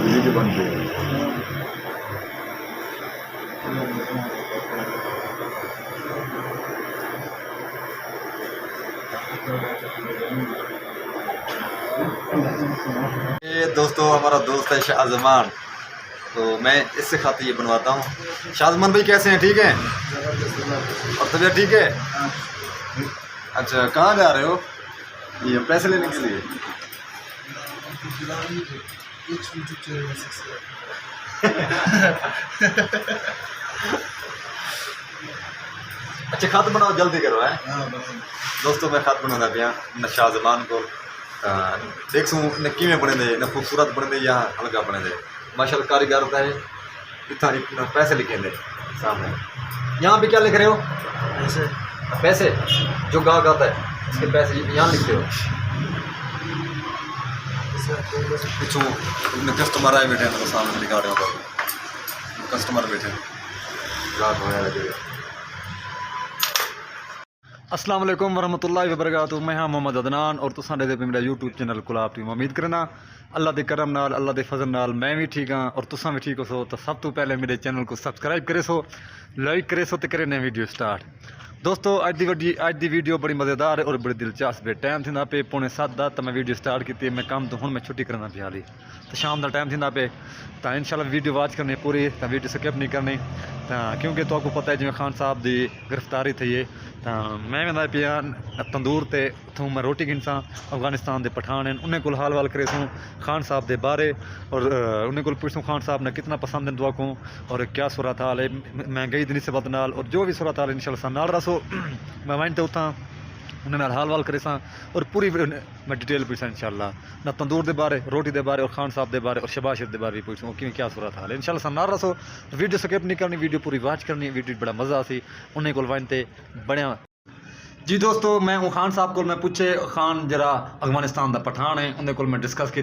Video बन रही है। ये दोस्तों हमारा दोस्त है शाहजमान, तो मैं इससे खाते ये बनवाता हूँ। शाहजमान भाई कैसे हैं? ठीक हैं? और तबीयत ठीक है? अच्छा, कहाँ जा रहे हो? ये पैसे लेने के लिए? अच्छा, खत बनाओ, जल्दी करो है। दोस्तों मैं खत बनाना पिया न शाहजमान को, देख सूँ न किमें बने दे, न खूबसूरत बने दे या हल्का बने दे। माशाल्लाह कारीगर होता है, इतना पैसे लिखे दे सामने। यहाँ पे क्या लिख रहे हो? पैसे। पैसे जो गा गाता है इसके पैसे यहाँ लिखते हो? पिछू कस्टमर आए बैठे हैं तो सामने दिखा रहे हो, कस्टमर बैठे रात हो लगे। अस्सलाम वालेकुम वरहमतुल्लाहि वबरकातुहू। मैं हाँ मोहम्मद अदनान और तुसां दे पे मेरा यूट्यूब चैनल गुलाब टीम। उम्मीद करना अल्लाह दे करम नाल, अल्लाह दे फजल नाल मैं भी ठीक हाँ और तुसां भी ठीक हो सो। तो सब तो पहले मेरे चैनल को सब्सक्राइब करे सो, लाइक करे सो, तो करे नए वीडियो स्टार्ट। दोस्तों अज दी वीडियो बड़ी मज़ेदार है और बड़ी दिलचस्प है। टाइम थी पे 6:45 दा, तो मैं वीडियो स्टार्ट की। मैं काम तो हूँ मैं छुट्टी करना पे हाली, तो शाम का टाइम थी पे, तो इंशाल्लाह वीडियो वॉच करनी पूरी, तो वीडियो स्किप नहीं करनी। तो क्योंकि तो आपको पता है जिवें खान साहब की गिरफ्तारी थी है, तो मैं वेंदा पिया तंदूर ते उतों मैं रोटी गिनसा। अफगानिस्तान के पठान हैं, उन्हें को हाल वाल करे सूँ खान साहब के बारे, और उन्हें को पूछूँ खान साहब ने कितना पसंद है दुआ को, और क्या सूरत हाल है महंगाई की निस्बत नाल, और जो भी सूरत हाल इंशाल्लाह नाल रसो। मैं वहीं तो उतना उन्हें हाल वाल करे सा और पूरी मैं डिटेल पूछा इंशाल्लाह, ना तंदूर के बारे, रोटी के बारे, और खान साहब के बारे, और शहबाज शरीफ के बारे भी पूछूँ कि क्या सूरत हाल है। इंशाल्लाह नाल रसो, वीडियो स्किप नहीं करनी, वीडियो पूरी वॉच करनी। वीडियो बड़ा मज़ा सी उन्हें को वहीं बनया। जी दोस्तों मैं हूँ खान साहब को मैं पूछे, खान जरा अफगानिस्तान का पठान है, उन्हें को मैं डिस्कस की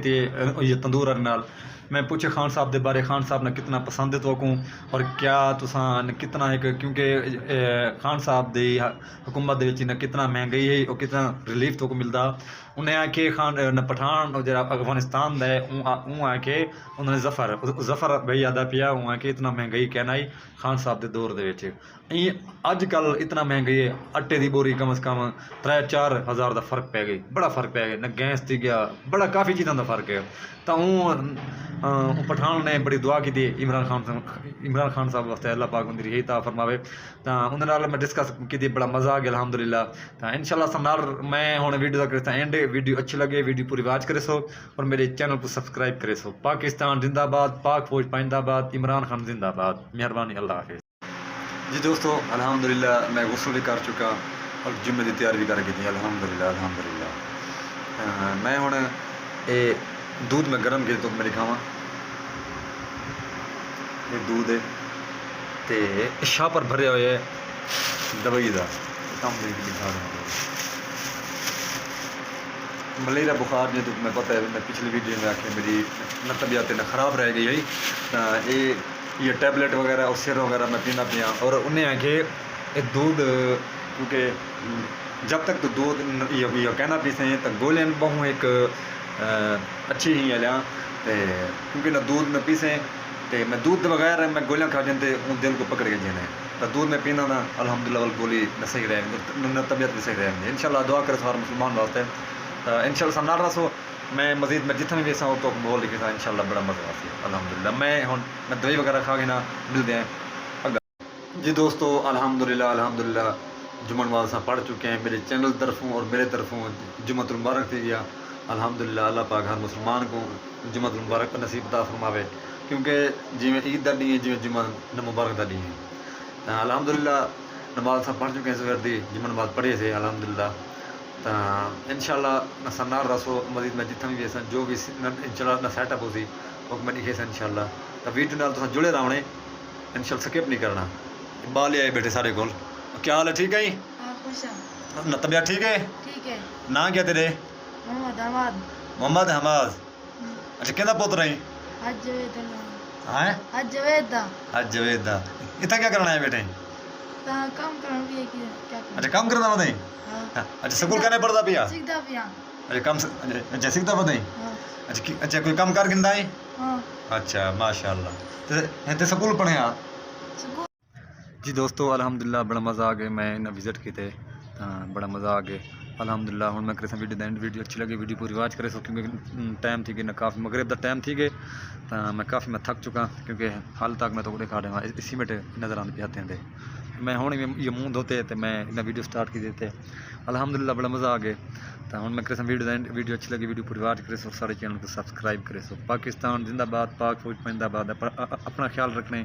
ये तंदूर नाल। मैं पूछे खान साहब के बारे, खान साहब ने कितना पसंद है तो को, और क्या तुसा कितना एक, क्योंकि खान साहब की हुकूमत ने कितना महंगाई है और कितना रिलीफ तो को मिलता। उन्हें आके खान न पठान जरा अफगानिस्तान का है ऊँ आके उन्होंने जफर भाई यादा पिया ऊँ आके इतना महंगाई कहना ही खान साहब के दौर के अजकल इतना महंगाई है। आटे की बोरी कम से कम 3-4 हज़ार का फर्क पै गई, बड़ा फर्क पै गया। न गैस थी गया, बड़ा काफ़ी चीज़ों का फर्क है। तो हूँ पठान ने बड़ी दुआ की थी इमरान खान साहब वास्ते, अल्लाह पाक उनकी यही ता फरमावे। तो उन्होंने मैं डिस्कस की, बड़ा मज़ा आ गया अल्हम्दुलिल्लाह। तो इंशाल्लाह नाल मैं हुण वीडियो का करता एंड। वीडियो अच्छी लगे वीडियो पूरी वॉच करे सो, और मेरे चैनल को सब्सक्राइब करे सो। पाकिस्तान जिंदाबाद, पाक फौज पाइंदाबाद, इमरान खान जिंदाबाद। मेहरबानी, अल्लाह हाफिज़। जी दोस्तों अल्हम्दुलिल्लाह मैं गुस्ल भी कर चुका और जुम्मे की तैयारी भी करके थी अल्हम्दुलिल्लाह। मैं हुण ये दूध में गर्म किए तो मेरे खावा, ये दूध है तो शाह पर भरे हुए दवाई का कम दिखा रहा। मलेरिया बुखार जो तो मैं पता है, मैं पिछली वीडियो में आके मेरी न तबीयत न ख़राब रह गई है। ये टैबलेट वगैरह और सिर वगैरह मैं पीना पिया, और उन्हें आके दूध, क्योंकि जब तक तो दूध ये कहना पीसे तो गोलियां बहु एक अच्छी ही लिया, क्योंकि ना दूध में पीसे तो मैं दूध बगैर मैं गोलियां खा जाते दिल को पकड़ के जीने। तो दूध में पीना ना अल्हम्दुलिल्लाह वाल गोली न सही रहे, न तबीयत भी सही रहे। इंशाल्लाह दुआ करे सारे मुसलमान वास्ते। तो इंशाल्लाह नाल रसो, मैं मजीद मैं जितना भी वेसा हो तो बोल लिखे था इंशाल्लाह बड़ा मज़ा आती है अल्हम्दुलिल्लाह। मैं दवाई वगैरह खा के ना मिलते हैं अगर। जी दोस्तों अल्हम्दुलिल्लाह जुम्मन नमाज़ सा पढ़ चुके हैं। मेरे चैनल तरफों और मेरे तरफों जुम्मतुल मुबारक थी गया अल्हम्दुलिल्लाह। अल्लाह पाक हर मुसलमान को जुम्मतुल मुबारक नसीब अता फरमावे, क्योंकि जिमें ईद का डी है जिमें जुम्मा मुबारक का डी है। अल्हम्दुलिल्लाह नमाज सा पढ़ चुके हैं सवेर दी, जुम्मन नमाज पढ़े थे अल्हम्दुलिल्लाह। तो इंशाल्लाह न सन्नार रसो मजीद मैं जितना भी सन जो भी इंशाल्लाह न सेटअप होसी वो मैं दिखे सन इंशाल्लाह। तो वीडियो नाल तुम जुड़े रहोने इंशाल्लाह स्किप नहीं करना। बाल आए बेटे सारे कोल क्या हाल है ठीक है न तबीयत ठीक है ना क्या तेरे मोहम्मद हमाद अच्छा कहना पुत्र है आज जवेद दा इतना क्या करना है बेटे काम करना भी है कि क्या करना अच्छा काम करना बताई हाँ अच्छा स्कूल कहने पढ़ता पिया सीखता पिया अच्छा काम अच्छा सीखता बताई हाँ अच्छा कोई काम कर गिंदा है हाँ अच्छा माशाल्लाह ते स्कूल पढ़े आ स्कूल जी दोस्तों अल्हम्दुलिल्लाह बड़ा मज़ा आ गया मैं इन्हें विजिट किए बड़ा मज़ा आ गया अल्हम्दुलिल्लाह हूँ मैं करे वीडियो दैन वीडियो अच्छी लगी वीडियो पूरी वाच करे सो क्योंकि टाइम थी गई ना काफ़ी मगरब का टाइम थी गए तो मैं काफ़ी मैं थक चुका क्योंकि हाल तक मैं तो खा रहा इसी में नज़र आते पे आते हैं मैं हूँ ये मुँह धोते तो मैं इन्हें वीडियो स्टार्ट की देते अल्हम्दुलिल्लाह बड़ा मज़ा आ गया तो हूँ मैं करे वीडियो अच्छी लगी वीडियो पूरी वाच करे सो सारे चैनल को सब्सक्राइब करे सो पाकिस्तान जिंदाबाद पाक फौज जिंदाबाद अपना ख्याल रखने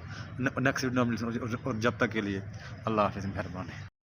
नेक्स्ट वीडियो और जब तक के लिए अल्लाह हाफिज़ मेहरबानी।